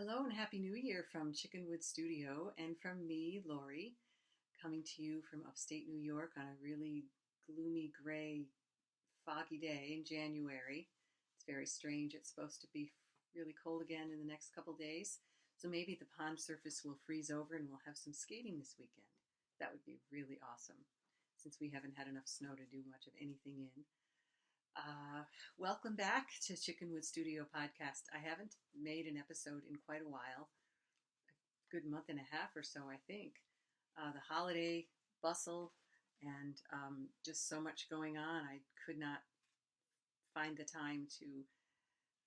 Hello and Happy New Year from Chickenwood Studio and from me, Lori, coming to you from upstate New York on a really gloomy, gray, foggy day in January. It's very strange. It's supposed to be really cold again in the next couple days. So maybe the pond surface will freeze over and we'll have some skating this weekend. That would be really awesome since we haven't had enough snow to do much of anything in. Uh, Welcome back to Chickenwood Studio Podcast. I haven't made an episode in quite a while, a good month and a half or so, I think. The holiday bustle and just so much going on. I could not find the time to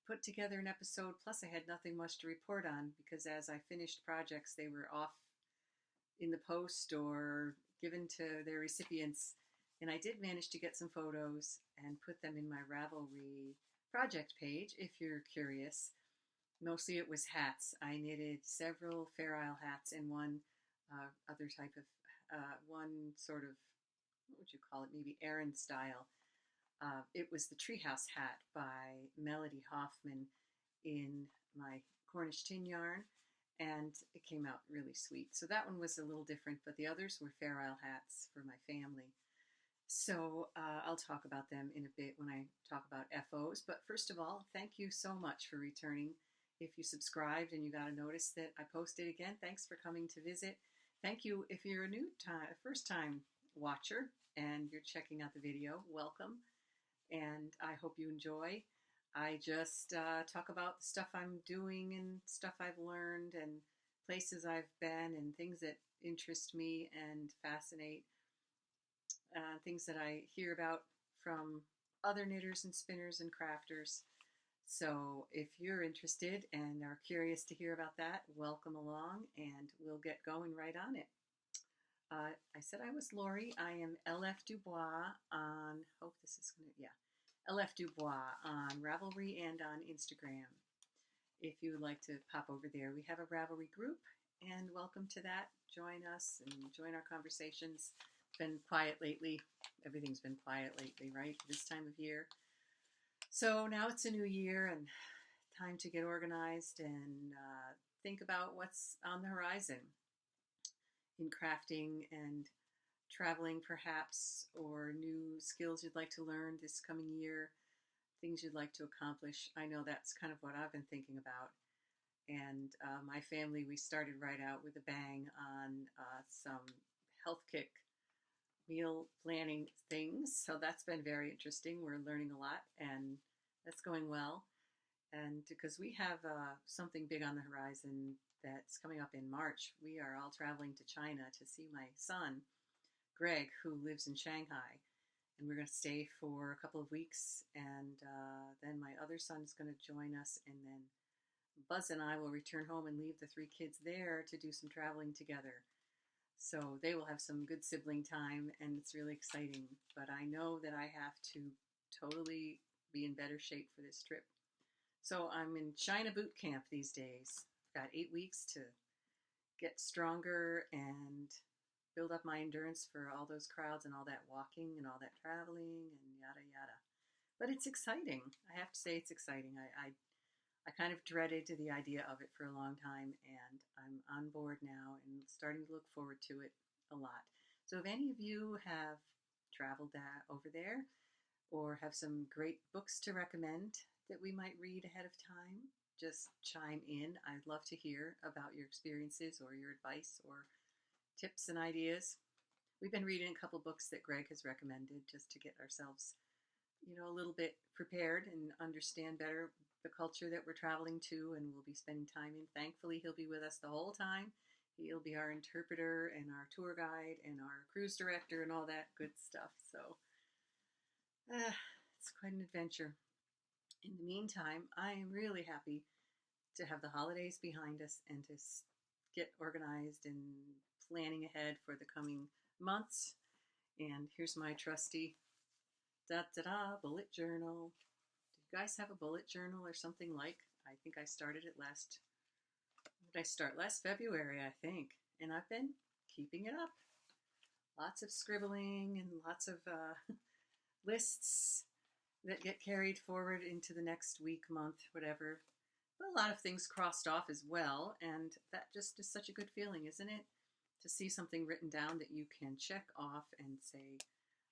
put together an episode. Plus, I had nothing much to report on because as I finished projects, they were off in the post or given to their recipients. And I did manage to get some photos and put them in my Ravelry project page if you're curious. Mostly it was hats. I knitted several Fair Isle hats and one other type of, one sort of, what would you call it, maybe errand style. It was the Treehouse hat by Melody Hoffman in my Cornish tin yarn, and it came out really sweet. So that one was a little different, but the others were Fair Isle hats for my family. So I'll talk about them in a bit when I talk about FOs. But first of all, thank you so much for returning. If you subscribed and you got a notice that I posted again, thanks for coming to visit. Thank you if you're a first time watcher and you're checking out the video, welcome. And I hope you enjoy. I just talk about the stuff I'm doing and stuff I've learned and places I've been and things that interest me and fascinate. Things that I hear about from other knitters and spinners and crafters. So if you're interested and are curious to hear about that, welcome along and we'll get going right on it. I said I was Lori. I am LF Dubois on, LF Dubois on Ravelry and on Instagram. If you would like to pop over there, we have a Ravelry group and welcome to that. Join us and join our conversations. Been quiet lately. Everything's been quiet lately, right? This time of year. So now it's a new year and time to get organized and think about what's on the horizon in crafting and traveling perhaps, or new skills you'd like to learn this coming year, things you'd like to accomplish. I know that's kind of what I've been thinking about. And my family, we started right out with a bang on some health kick meal planning things. So that's been very interesting. We're learning a lot and that's going well. And because we have something big on the horizon that's coming up in March, we are all traveling to China to see my son, Greg, who lives in Shanghai. And we're going to stay for a couple of weeks. And then my other son is going to join us. And then Buzz and I will return home and leave the three kids there to do some traveling together. So they will have some good sibling time, and it's really exciting. But I know that I have to totally be in better shape for this trip. So I'm in China boot camp these days. I've got 8 weeks to get stronger and build up my endurance for all those crowds and all that walking and all that traveling and yada yada. But it's exciting. I have to say it's exciting. I kind of dreaded the idea of it for a long time, and I'm on board now and starting to look forward to it a lot. So if any of you have traveled over there or have some great books to recommend that we might read ahead of time, just chime in. I'd love to hear about your experiences or your advice or tips and ideas. We've been reading a couple books that Greg has recommended just to get ourselves, a little bit prepared and understand better the culture that we're traveling to and we'll be spending time in. Thankfully, he'll be with us the whole time. He'll be our interpreter and our tour guide and our cruise director and all that good stuff. So it's quite an adventure. In the meantime, I am really happy to have the holidays behind us and to get organized and planning ahead for the coming months. And here's my trusty bullet journal. Do you guys have a bullet journal or something like? I think I started it last February, I think. And I've been keeping it up. Lots of scribbling and lots of lists that get carried forward into the next week, month, whatever. but a lot of things crossed off as well, and that just is such a good feeling, isn't it? To see something written down that you can check off and say,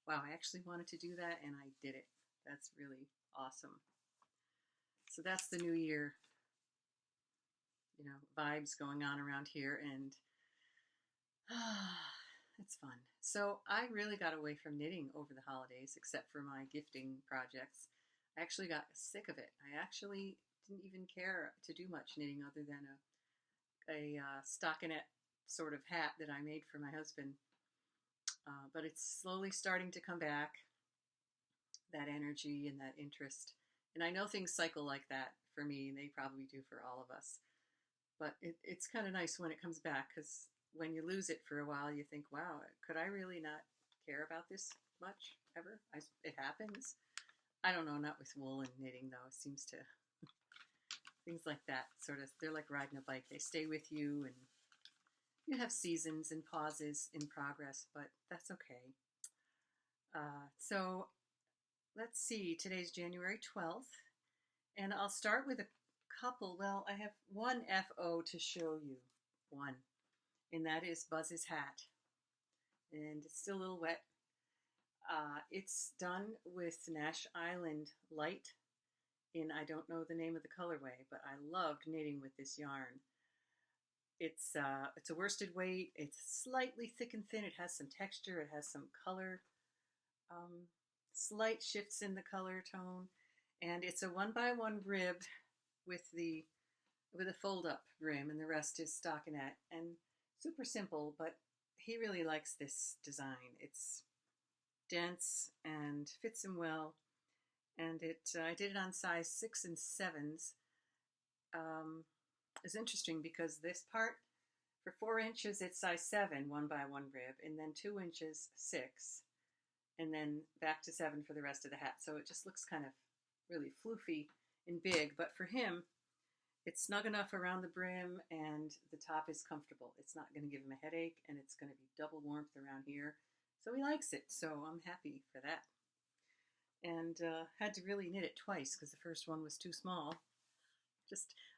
wow, I actually wanted to do that and I did it. That's really awesome. So that's the new year, vibes going on around here, and it's fun. So I really got away from knitting over the holidays, except for my gifting projects. I actually got sick of it. I actually didn't even care to do much knitting other than a stockinette sort of hat that I made for my husband. But it's slowly starting to come back, that energy and that interest. And I know things cycle like that for me, and they probably do for all of us. But it's kind of nice when it comes back, because when you lose it for a while, you think, wow, could I really not care about this much ever? It happens. I don't know, not with wool and knitting, though. It seems to, things like that, sort of, they're like riding a bike. They stay with you, and you have seasons and pauses in progress, but that's okay. So let's see, today's January 12th, and I'll start with a couple. Well, I have one FO to show you, one, and that is Buzz's hat, and it's still a little wet. It's done with Nash Island Light, and I don't know the name of the colorway, but I loved knitting with this yarn. It's a worsted weight. It's slightly thick and thin. It has some texture. It has some color, slight shifts in the color tone, and it's a 1x1 rib with a fold-up brim, and the rest is stockinette, and super simple. But he really likes this design. It's dense and fits him well, and I did it on size 6 and 7s. It's interesting because this part, for 4 inches, it's size 7, 1x1 rib, and then 2 inches, 6, and then back to 7 for the rest of the hat. So it just looks kind of really floofy and big, but for him, it's snug enough around the brim, and the top is comfortable. It's not going to give him a headache, and it's going to be double warmth around here. So he likes it, so I'm happy for that. And had to really knit it twice because the first one was too small.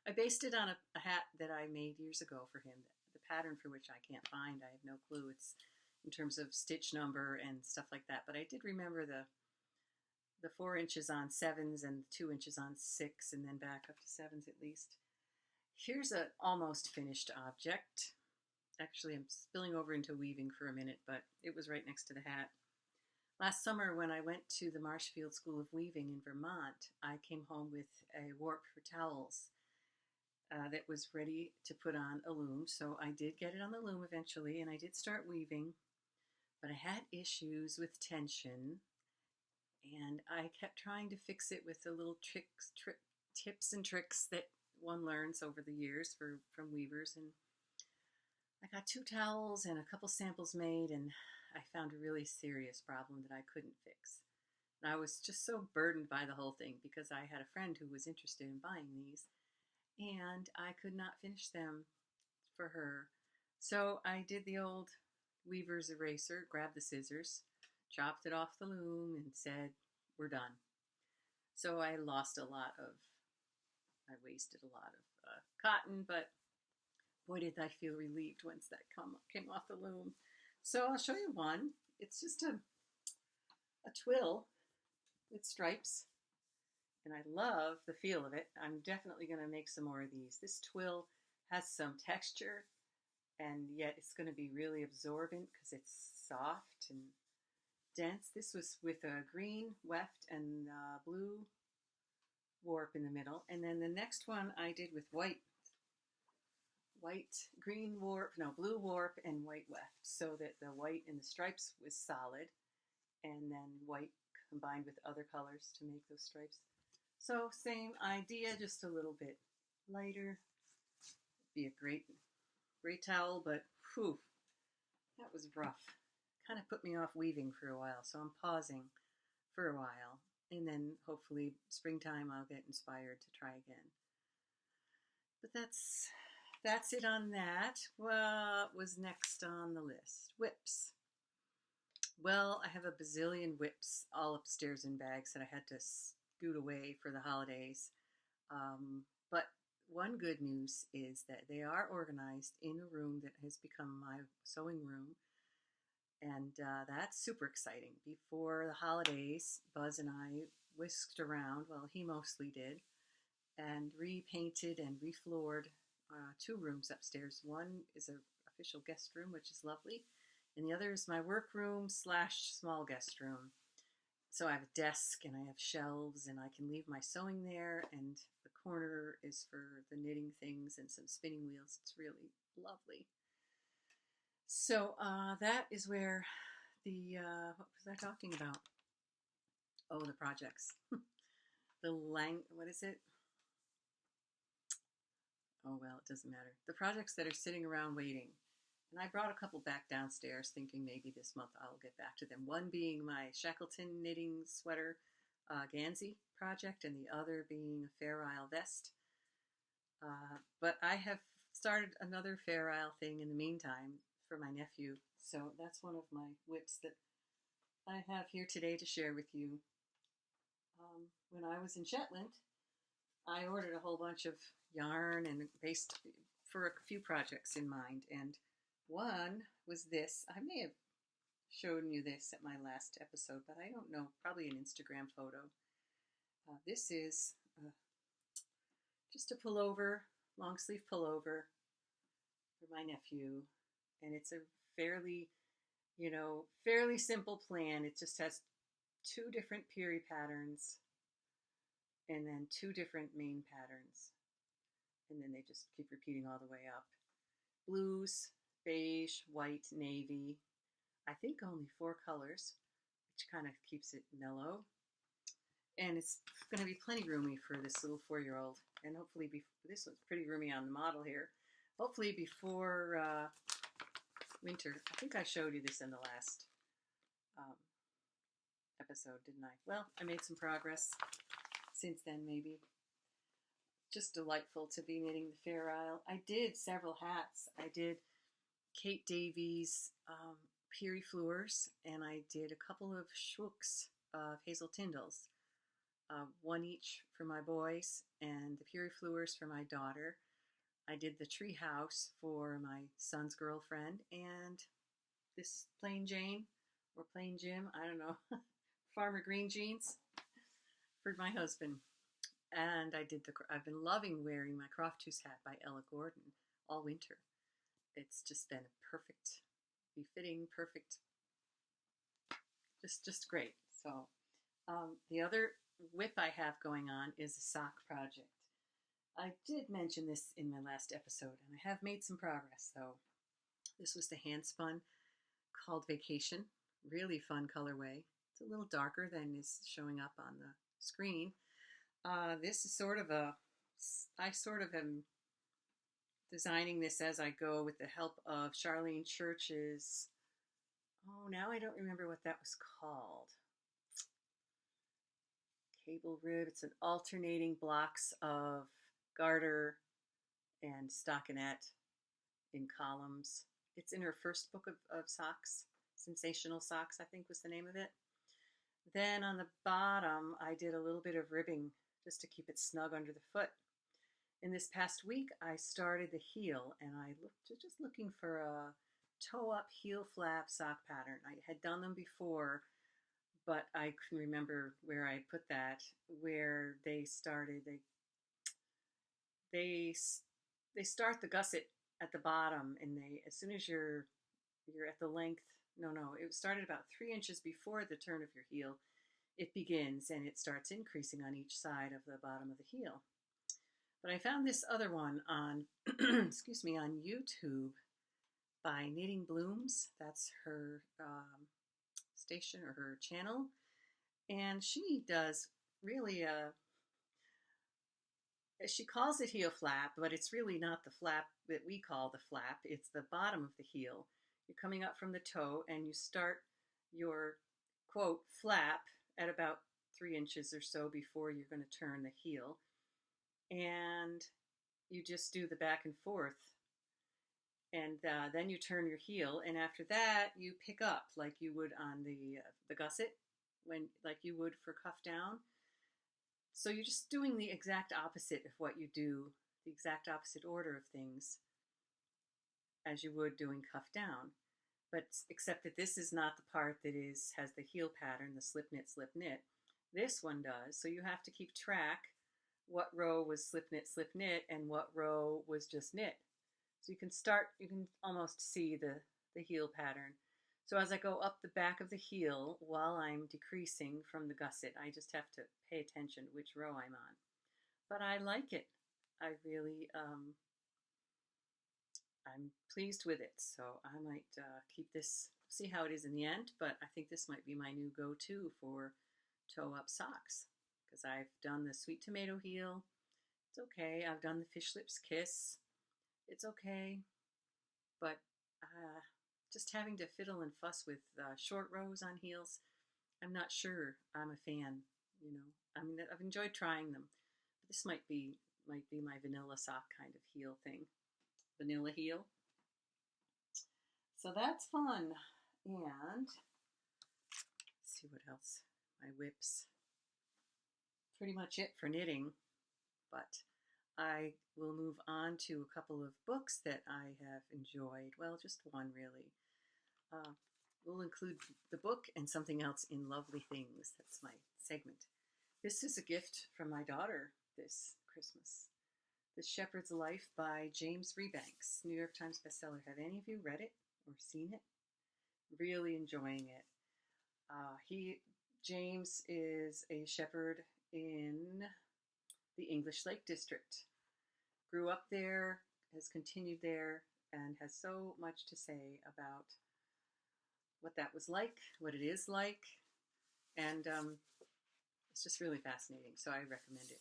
I based it on a hat that I made years ago for him, the pattern for which I can't find. I have no clue. It's in terms of stitch number and stuff like that. But I did remember the 4 inches on 7s and 2 inches on 6, and then back up to 7s at least. Here's an almost finished object. Actually, I'm spilling over into weaving for a minute, but it was right next to the hat. Last summer, when I went to the Marshfield School of Weaving in Vermont, I came home with a warp for towels that was ready to put on a loom. So I did get it on the loom eventually, and I did start weaving, but I had issues with tension, and I kept trying to fix it with the little tips and tricks that one learns over the years from weavers. And I got 2 towels and a couple samples made, and I found a really serious problem that I couldn't fix. And I was just so burdened by the whole thing because I had a friend who was interested in buying these, and I could not finish them for her. So I did the old weaver's eraser, grabbed the scissors, chopped it off the loom, and said, we're done. So I wasted a lot of cotton, but boy, did I feel relieved once that came off the loom. So I'll show you one. It's just a twill with stripes, and I love the feel of it. I'm definitely going to make some more of these. This twill has some texture, and yet it's going to be really absorbent because it's soft and dense. This was with a blue warp in the middle, and then the next one I did with blue warp and white weft, so that the white in the stripes was solid, and then white combined with other colors to make those stripes. So same idea, just a little bit lighter. Be a great towel, but whew, that was rough. Kind of put me off weaving for a while, so I'm pausing for a while, and then hopefully springtime I'll get inspired to try again. But that's it on that. What was next on the list? Whips. Well, I have a bazillion whips all upstairs in bags that I had to scoot away for the holidays. But one good news is that they are organized in a room that has become my sewing room, and that's super exciting. Before the holidays, Buzz and I whisked around, well, he mostly did, and repainted and refloored two rooms upstairs. One is an official guest room, which is lovely, and the other is my workroom slash small guest room. So I have a desk and I have shelves and I can leave my sewing there, and the corner is for the knitting things and some spinning wheels. It's really lovely. So that is where what was I talking about? Oh, the projects. What is it? Oh, well, it doesn't matter. The projects that are sitting around waiting. And I brought a couple back downstairs thinking maybe this month I'll get back to them. One being my Shackleton knitting sweater Gansey project, and the other being a Fair Isle vest. But I have started another Fair Isle thing in the meantime for my nephew. So that's one of my whips that I have here today to share with you. When I was in Shetland, I ordered a whole bunch of yarn and based for a few projects in mind, and one was this. I may have shown you this at my last episode, but I don't know, probably an Instagram photo. This is just a pullover, long sleeve pullover for my nephew, and it's a fairly simple plan. It just has two different Peary patterns and then two different main patterns, and then they just keep repeating all the way up. Blues, beige, white, navy. I think only 4 colors, which kind of keeps it mellow. And it's going to be plenty roomy for this little 4-year-old. And hopefully, this one's pretty roomy on the model here. Hopefully before winter. I think I showed you this in the last episode, didn't I? Well, I made some progress since then, maybe. Just delightful to be knitting the Fair Isle. I did several hats. I did Kate Davies Peary Fleurs, and I did a couple of Schwooks of Hazel Tyndall's. One each for my boys, and the Peary Fleurs for my daughter. I did the Tree House for my son's girlfriend, and this Plain Jane, or Plain Jim, I don't know, Farmer Green jeans for my husband. And I've been loving wearing my Croftus hat by Ella Gordon all winter. It's just been perfect, befitting, perfect, just great. So the other whip I have going on is a sock project. I did mention this in my last episode, and I have made some progress. So this was the hand spun called Vacation. Really fun colorway. It's a little darker than is showing up on the screen. This is I sort of am designing this as I go with the help of Charlene Church's, now I don't remember what that was called. Cable rib. It's an alternating blocks of garter and stockinette in columns. It's in her first book of socks. Sensational Socks, I think, was the name of it. Then on the bottom, I did a little bit of ribbing just to keep it snug under the foot. In this past week, I started the heel, and I just looking for a toe-up heel flap sock pattern. I had done them before, but I couldn't remember where I put that, where they started. They start the gusset at the bottom, and as soon as you're at the length, it started about 3 inches before the turn of your heel. It begins, and it starts increasing on each side of the bottom of the heel. But I found this other one on, excuse me, on YouTube by Knitting Blooms. That's her station or her channel. And she does really she calls it heel flap, but it's really not the flap that we call the flap. It's the bottom of the heel. You're coming up from the toe, and you start your, quote, flap at about 3 inches or so before you're going to turn the heel. And you just do the back and forth. And then you turn your heel, and after that, you pick up like you would on the gusset, like you would for cuff down. So you're just doing the exact opposite of what you do the exact opposite order of things as you would doing cuff down. But except that this is not the part that has the heel pattern, the slip knit, slip knit. This one does, so you have to keep track what row was slip knit, and what row was just knit. So you can almost see the heel pattern. So as I go up the back of the heel while I'm decreasing from the gusset, I just have to pay attention which row I'm on. But I like it. I really, I'm pleased with it. So I might keep this, see how it is in the end, but I think this might be my new go-to for toe-up socks, because I've done the sweet tomato heel. It's okay. I've done the fish lips kiss. It's okay. But just having to fiddle and fuss with short rows on heels, I'm not sure I'm a fan. You know, I mean, I've enjoyed trying them, but this might be my vanilla sock kind of heel thing. Vanilla heel. So that's fun. And let's see what else. My whips. Pretty much it for knitting, but I will move on to a couple of books that I have enjoyed. Well, just one really. We'll include the book and something else in Lovely Things. That's my segment. This is a gift from my daughter this Christmas. The Shepherd's Life by James Rebanks, New York Times bestseller. Have any of you read it or seen it? Really enjoying it. James is a shepherd in the English Lake District. Grew up there, has continued there, and has so much to say about what that was like, what it is like, and it's just really fascinating. So I recommend it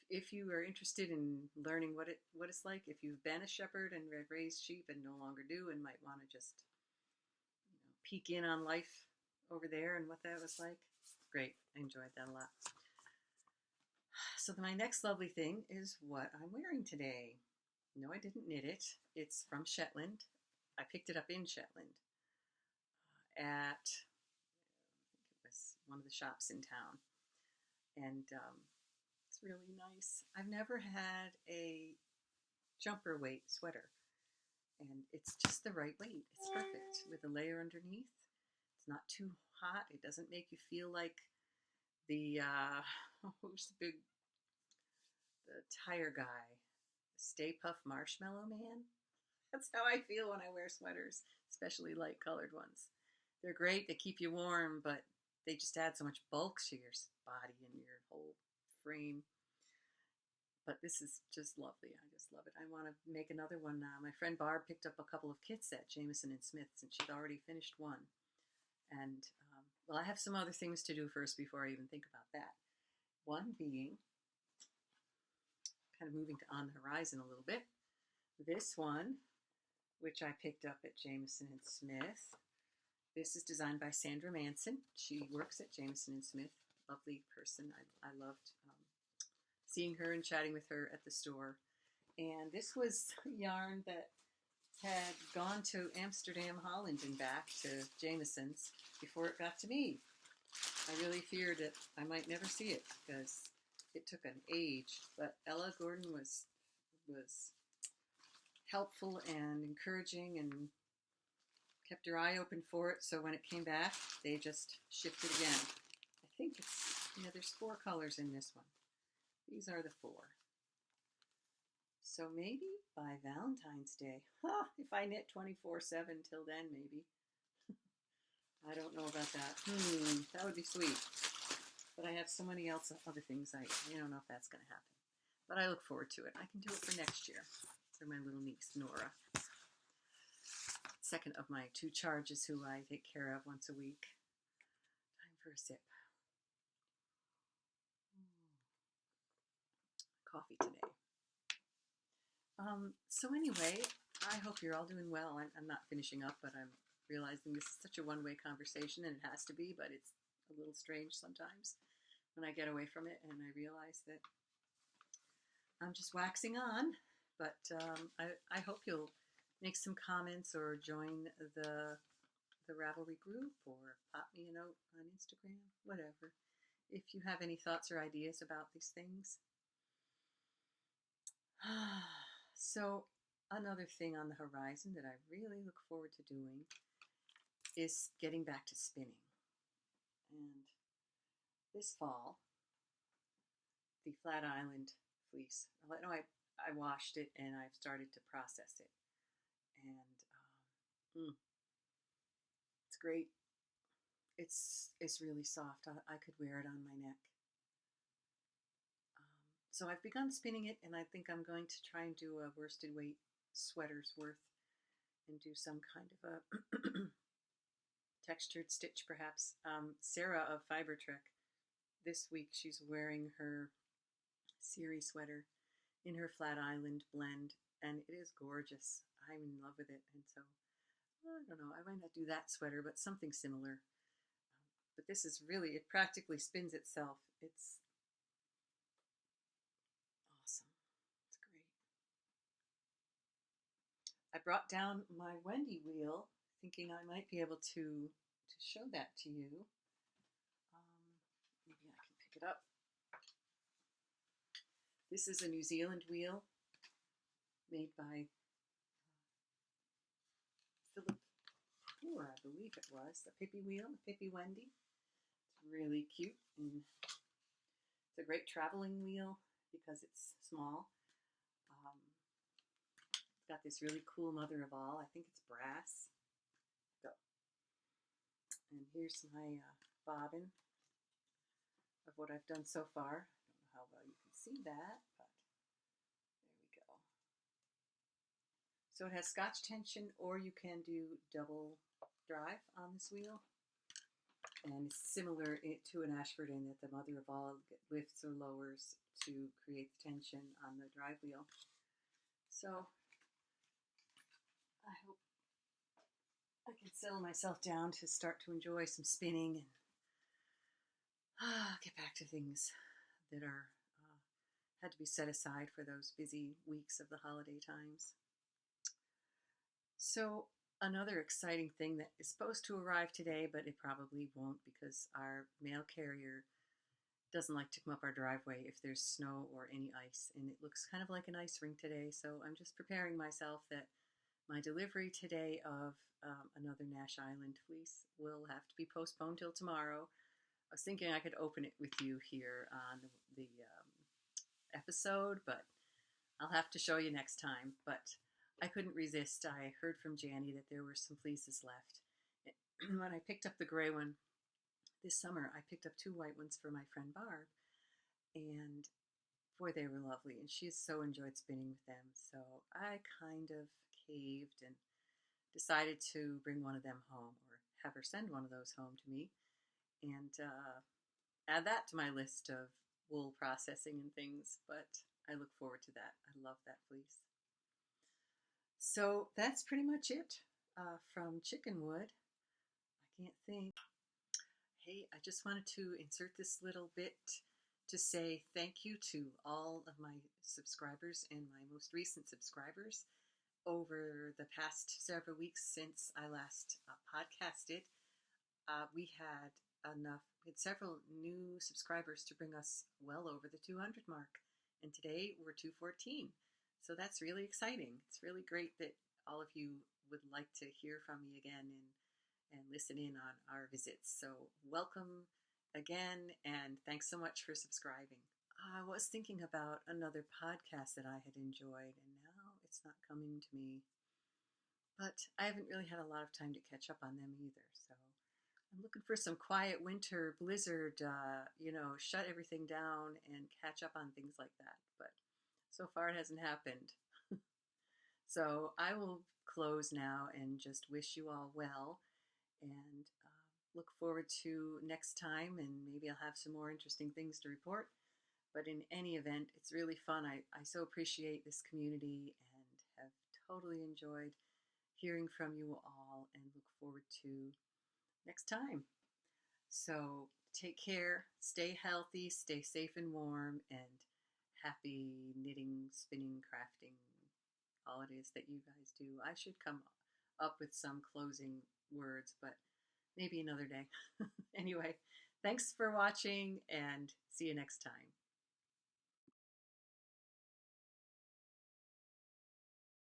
if you are interested in learning what it's like. If you've been a shepherd and raised sheep and no longer do, and might want to just peek in on life over there and what that was like, great. I enjoyed that a lot. So my next lovely thing is what I'm wearing today. No, I didn't knit it. It's from Shetland. I picked it up in Shetland at, I think it was one of the shops in town. And it's really nice. I've never had a jumper weight sweater. And it's just the right weight. It's perfect with a layer underneath. It's not too hot. It doesn't make you feel like the, who's the tire guy? Stay Puft Marshmallow Man? That's how I feel when I wear sweaters, especially light colored ones. They're great. They keep you warm, but they just add so much bulk to your body and your whole frame. But this is just lovely. I just love it. I want to make another one now. My friend Barb picked up a couple of kits at Jamieson and Smith's, and she'd already finished one. And, well, I have some other things to do first before I even think about that. One being, kind of moving to on the horizon a little bit, this one, which I picked up at Jamieson and Smith. This is designed by Sandra Manson. She works at Jamieson and Smith. Lovely person. I loved seeing her and chatting with her at the store. And this was yarn that had gone to Amsterdam, Holland, and back to Jamieson's before it got to me. I really feared that I might never see it because it took an age. But Ella Gordon was helpful and encouraging and kept her eye open for it. So when it came back, they just shipped it again. I think it's, there's 4 colors in this one. These are the 4. So maybe by Valentine's Day, if I knit 24/7 till then, maybe. I don't know about that. That would be sweet. But I have so many other things. I don't know if that's going to happen. But I look forward to it. I can do it for next year for my little niece, Nora. Second of my 2 charges who I take care of once a week. Time for a sip. Coffee today. So anyway, I hope you're all doing well. I'm not finishing up, but I'm realizing this is such a one-way conversation, and it has to be, but it's a little strange sometimes when I get away from it and I realize that I'm just waxing on. But I hope you'll make some comments or join the Ravelry group or pop me a note on Instagram, whatever, if you have any thoughts or ideas about these things. So, another thing on the horizon that I really look forward to doing is getting back to spinning. And this fall, the Flat Island fleece, I washed it and I've started to process it. And it's great. It's really soft. I could wear it on my neck. So I've begun spinning it, and I think I'm going to try and do a worsted weight sweater's worth and do some kind of a textured stitch, perhaps. Sarah of Fiber Trek, this week she's wearing her series sweater in her Flat Island blend, and it is gorgeous. I'm in love with it, and so I don't know. I might not do that sweater, but something similar. But this is really, it practically spins itself. It's awesome. It's great. I brought down my Wendy wheel, thinking I might be able to show that to you. Maybe I can pick it up. This is a New Zealand wheel made by Philip Poor, I believe it was. The Pippi wheel, the Pippi Wendy. It's really cute, and it's a great traveling wheel because it's small. It's got this really cool mother of all. I think it's brass. Go. And here's my bobbin of what I've done so far. I don't know how well you can see that, but there we go. So it has Scotch tension, or you can do double drive on this wheel. And it's similar to an Ashford in that the mother of all lifts or lowers to create the tension on the drive wheel. So I hope I can settle myself down to start to enjoy some spinning and get back to things that are had to be set aside for those busy weeks of the holiday times. So another exciting thing that is supposed to arrive today, but it probably won't because our mail carrier doesn't like to come up our driveway if there's snow or any ice, and it looks kind of like an ice rink today. So I'm just preparing myself that my delivery today of another Nash Island fleece will have to be postponed till tomorrow. I was thinking I could open it with you here on the episode, but I'll have to show you next time. But I couldn't resist. I heard from Janny that there were some fleeces left. When I picked up the gray one this summer, I picked up 2 white ones for my friend Barb, and boy, they were lovely, and she has so enjoyed spinning with them. So I kind of caved and decided to bring one of them home, or have her send one of those home to me, and add that to my list of wool processing and things. But I look forward to that. I love that fleece. So that's pretty much it from Chickenwood. I can't think. Hey, I just wanted to insert this little bit to say thank you to all of my subscribers and my most recent subscribers over the past several weeks since I last podcasted. We had several new subscribers to bring us well over the 200 mark, and today we're 214. So that's really exciting. It's really great that all of you would like to hear from me again and listen in on our visits. So welcome again, and thanks so much for subscribing. I was thinking about another podcast that I had enjoyed, and now it's not coming to me. But I haven't really had a lot of time to catch up on them either. So I'm looking for some quiet winter blizzard, shut everything down and catch up on things like that. But so far it hasn't happened. So I will close now and just wish you all well, and look forward to next time, and maybe I'll have some more interesting things to report. But in any event, it's really fun. I so appreciate this community and have totally enjoyed hearing from you all, and look forward to next time. So take care, stay healthy, stay safe and warm, and happy knitting, spinning, crafting, all it is that you guys do. I should come up with some closing words, but maybe another day. Anyway, thanks for watching, and see you next time.